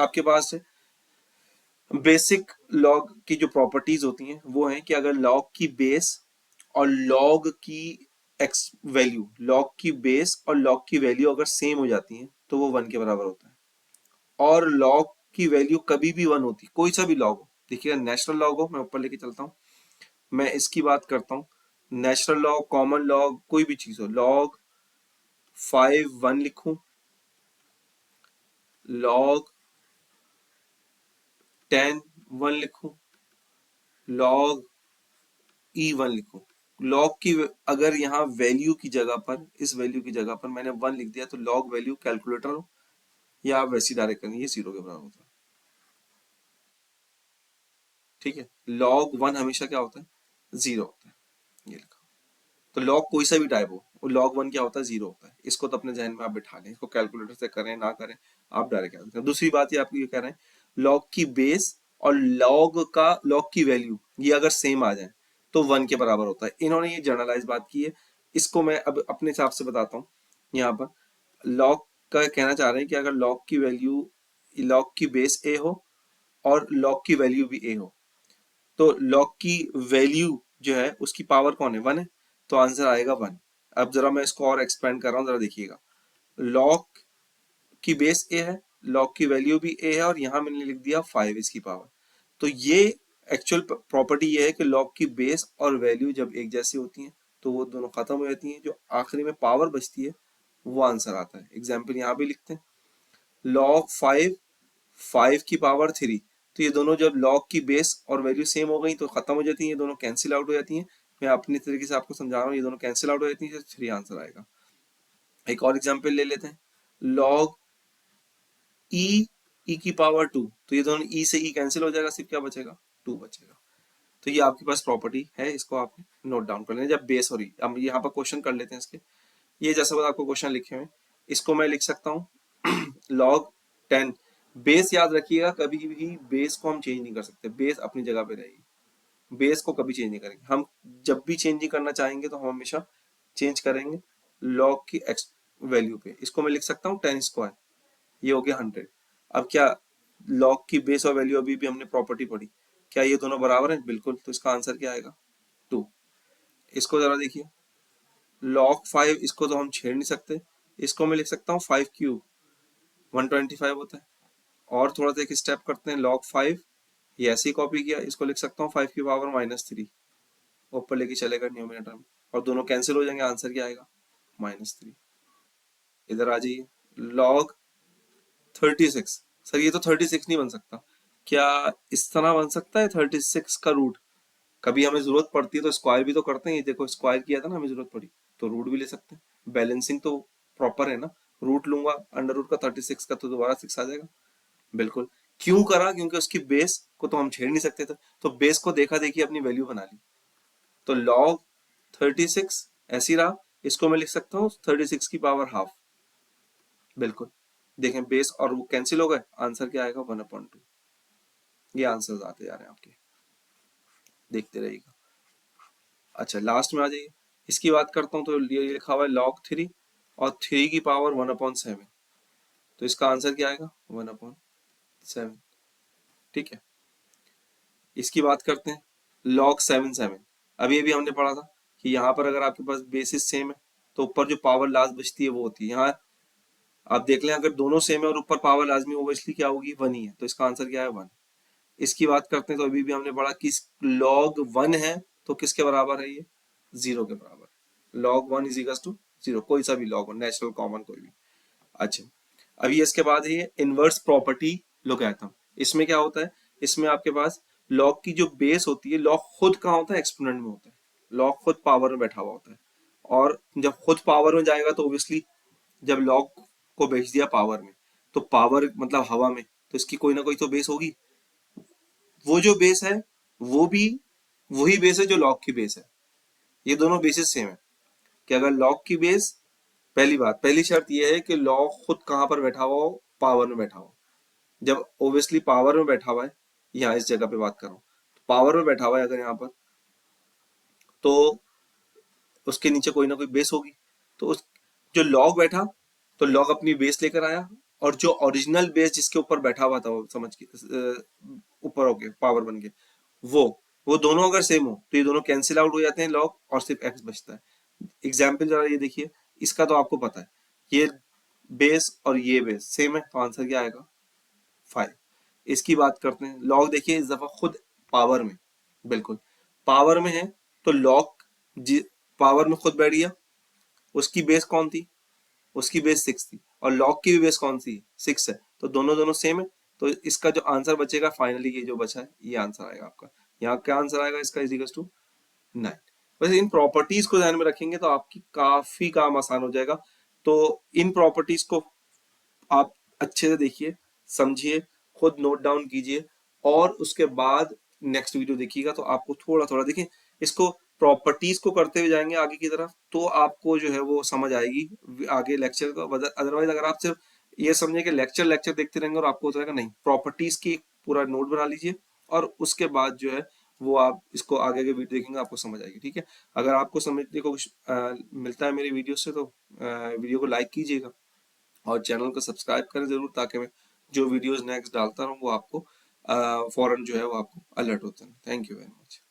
आपके पास basic log की जो प्रॉपर्टीज होती हैं वो है कि अगर लॉग की बेस और लॉग की एक्स वैल्यू, लॉग की बेस और लॉग की वैल्यू अगर सेम हो जाती है तो वो 1 के बराबर होता है। और लॉग की वैल्यू कभी भी 1 होती है, कोई सा भी लॉग हो। देखिएगा नेचुरल लॉग हो, मैं ऊपर लेके चलता हूँ, मैं इसकी बात करता हूँ। नेचुरल लॉग, कॉमन लॉग, कोई भी चीज हो, लॉग 5 1 लिखूं, लॉग 10 1 लिखूं, लॉग E1 लिखूं। लॉग की अगर यहाँ वैल्यू की जगह पर, इस वैल्यू की जगह पर मैंने 1 लिख दिया तो लॉग वैल्यू कैलकुलेटर हो या आप वैसी डायरेक्ट करेंगे, ये 0 के बराबर होता है। ठीक है, लॉग 1 हमेशा क्या होता है, 0 होता है, ये लिखा। तो लॉग कोई सा भी टाइप हो, वो लॉग 1 क्या होता है, 0 होता है। इसको तो अपने जहन में आप बिठा लें, इसको कैलकुलेटर से करें ना करें, आप डायरेक्ट याद करें। दूसरी बात ये आपको ये कह रहे हैं, लॉग की बेस और लॉग की वैल्यू ये अगर सेम आ जाए तो 1 के बराबर होता है। इन्होंने ये जनरलाइज बात की है, इसको मैं अब अपने हिसाब से बताता हूँ। यहाँ पर लॉग का कहना चाह रहे हैं कि अगर लॉग की बेस ए हो और लॉग की वैल्यू भी ए हो, तो लॉग की वैल्यू जो है उसकी पावर कौन है, 1 है, तो आंसर आएगा 1। अब जरा मैं इसको और एक्सपेंड कर रहा हूँ, जरा देखिएगा। लॉग की बेस ए है, लॉग की वैल्यू भी ए है, और यहाँ मैंने लिख दिया 5 इसकी पावर। तो ये एक्चुअल प्रॉपर्टी ये है कि लॉग की बेस और वैल्यू जब एक जैसी होती हैं तो वो दोनों खत्म हो जाती हैं, जो आखिरी में पावर बचती है वो आंसर आता है। एग्जाम्पल यहाँ भी लिखते हैं, लॉग 5 5 की पावर 3, तो ये दोनों जब लॉग की बेस और वैल्यू सेम हो गई तो खत्म हो जाती है, ये दोनों कैंसिल आउट हो जाती हैं। मैं अपनी तरीके से आपको समझा रहा हूँ, ये दोनों कैंसिल आउट हो जाती है, 3 आंसर आएगा। एक और एग्जांपल ले लेते हैं, लॉग ई की पावर 2, तो ये दोनों ई से ई कैंसिल हो जाएगा, सिर्फ क्या बचेगा, 2 बचेगा। तो ये आपके पास प्रॉपर्टी है, इसको आपने नोट डाउन कर लेना, जब बेस और ई। हम यहाँ पर क्वेश्चन कर लेते हैं इसके। ये जैसे बता आपको क्वेश्चन लिखे हुए, इसको मैं लिख सकता हूँ लॉग 10। बेस याद रखिएगा, कभी भी बेस को हम चेंज नहीं कर सकते, बेस अपनी जगह पे रहेगी, बेस को कभी चेंज नहीं करेंगे हम। जब भी चेंज करना चाहेंगे तो हम हमेशा चेंज करेंगे लॉग की एक्स वैल्यू पे। इसको मैं लिख सकता हूँ 10 स्क्वायर, ये हो गया 100। अब क्या लॉग की बेस और वैल्यू, अभी भी हमने प्रॉपर्टी पढ़ी, क्या ये दोनों बराबर हैं, बिल्कुल, तो इसका आंसर क्या आएगा, 2। इसको जरा देखिए, लॉग 5, इसको तो हम छेड़ नहीं सकते, इसको मैं लिख सकता हूँ 5 क्यूब, 125 होता है। और थोड़ा सा एक स्टेप करते हैं, लॉग 5, ये ऐसे ही कॉपी किया, इसको लिख सकता हूँ 5 की पावर -3, ऊपर लेके चलेगा न्यूमरेटर में, और दोनों कैंसिल हो जाएंगे, आंसर क्या आएगा, -3। इधर आ जाइए, लॉग 36, सर ये तो 36 नहीं बन सकता, क्या इस तरह बन सकता है 36 का रूट? कभी हमें जरूरत पड़ती है तो स्क्वायर भी तो करते हैं, ये देखो स्क्वायर किया था ना, हमें जरूरत पड़ी तो रूट भी ले सकते हैं। बैलेंसिंग तो प्रॉपर है ना, रूट लूंगा अंडर रूट का 36 का तो दोबारा 6 आ जाएगा, बिल्कुल। क्यों करा, क्योंकि उसकी बेस को तो हम छेड़ नहीं सकते थे, तो बेस को देखा देखी अपनी वैल्यू बना ली। तो लॉग 36 ऐसी रहा, इसको मैं लिख सकता हूँ 36 की पावर हाफ, बिल्कुल। देखें बेस और वो कैंसिल हो गए, आंसर क्या आएगा, 1/2। ये आंसर आते जा रहे हैं आपके, देखते रहिएगा। अच्छा लास्ट में आ जाइए, इसकी बात करता हूँ, तो ये लिखा हुआ है log 3 और 3 की पावर 1/7, तो इसका आंसर क्या आएगा, 1/7। ठीक है, इसकी बात करते हैं log 7 अभी अभी हमने पढ़ा था कि यहाँ पर अगर आपके पास बेसिस सेम है तो ऊपर जो पावर लास्ट बचती है वो होती है, यहाँ आप देख लें अगर दोनों सेम है और ऊपर पावर लाजमी ओबियसली क्या होगी, 1 ही है, तो इसका आंसर क्या है, 1। इसकी बात करते हैं, तो अभी भी हमने पढ़ा कि log 1 है तो किसके बराबर है, ये 0 के बराबर। log 1 इज इक्वल टू 0, कोई सा भी log 1, नेचुरल कॉमन कोई भी। अच्छा, अभी इसके बाद है इनवर्स प्रॉपर्टी लोगैथम। इसमें क्या होता है, इसमें आपके पास log की जो बेस होती है, log खुद कहाँ होता है, एक्सपोनेंट में होता है, log खुद पावर में बैठा हुआ होता है। और जब खुद पावर में जाएगा तो ऑब्वियसली जब log को भेज दिया पावर में, तो पावर मतलब हवा में, तो इसकी कोई ना कोई तो बेस होगी। वो जो बेस है वो भी वही बेस है जो लॉग की बेस है, ये दोनों बेसिस सेम है। कि अगर लॉग की बेस, पहली बात, पहली शर्त ये है कि लॉग खुद कहां पर बैठा हुआ हो, पावर में बैठा हो। जब ओब्वियसली पावर में बैठा हुआ है, यहाँ इस जगह पे बात कर रहा हूँ, तो पावर में बैठा हुआ है अगर यहाँ पर, तो उसके नीचे कोई ना कोई बेस होगी। तो उस जो लॉग बैठा, तो लॉग अपनी बेस लेकर आया, और जो ओरिजिनल बेस जिसके ऊपर बैठा हुआ था वो समझ के ऊपर होके पावर बन के वो दोनों अगर सेम हो तो ये दोनों कैंसिल आउट हो जाते हैं लॉग और सिर्फ एक्स बचता है। एग्जाम्पल जरा ये देखिए, इसका तो आपको पता है ये बेस और ये बेस सेम है तो आंसर क्या आएगा 5। इसकी बात करते हैं, लॉग देखिए इस दफा खुद पावर में, बिल्कुल पावर में है तो लॉग पावर में खुद बैठ गया। उसकी बेस कौन थी, उसकी बेस 6 थी और लॉग की भी बेस कौन सी 6 है, तो दोनों दोनों सेम है। तो इसका जो आंसर बचेगा फाइनली ये जो बचा है ये आंसर आएगा आपका। यहाँ क्या आंसर आएगा इसका इज इक्वल टू 9। वैसे इन प्रॉपर्टीज को ध्यान में रखेंगे तो आपकी काफी काम आसान हो जाएगा। तो इन प्रॉपर्टीज को आप अच्छे से देखिए, समझिए, खुद नोट डाउन कीजिए और उसके बाद नेक्स्ट वीडियो देखिएगा तो आपको थोड़ा थोड़ा देखिए इसको प्रॉपर्टीज को करते हुए जाएंगे आगे की तरफ तो आपको जो है वो समझ आएगी आगे लेक्चर को। अदरवाइज अगर आप सिर्फ ये समझे कि लेक्चर लेक्चर देखते रहेंगे और आपको हो जाएगा, नहीं, प्रॉपर्टीज की पूरा नोट बना लीजिए और उसके बाद जो है वो आप इसको आगे के वीडियो देखेंगे आपको समझ आएगी। ठीक है, अगर आपको समझने को कुछ मिलता है मेरी वीडियो से तो वीडियो को लाइक कीजिएगा और चैनल को सब्सक्राइब करें जरूर, ताकि मैं जो वीडियोस नेक्स्ट डालता रहूँ वो आपको फौरन जो है वो आपको अलर्ट होता है। Thank you very much.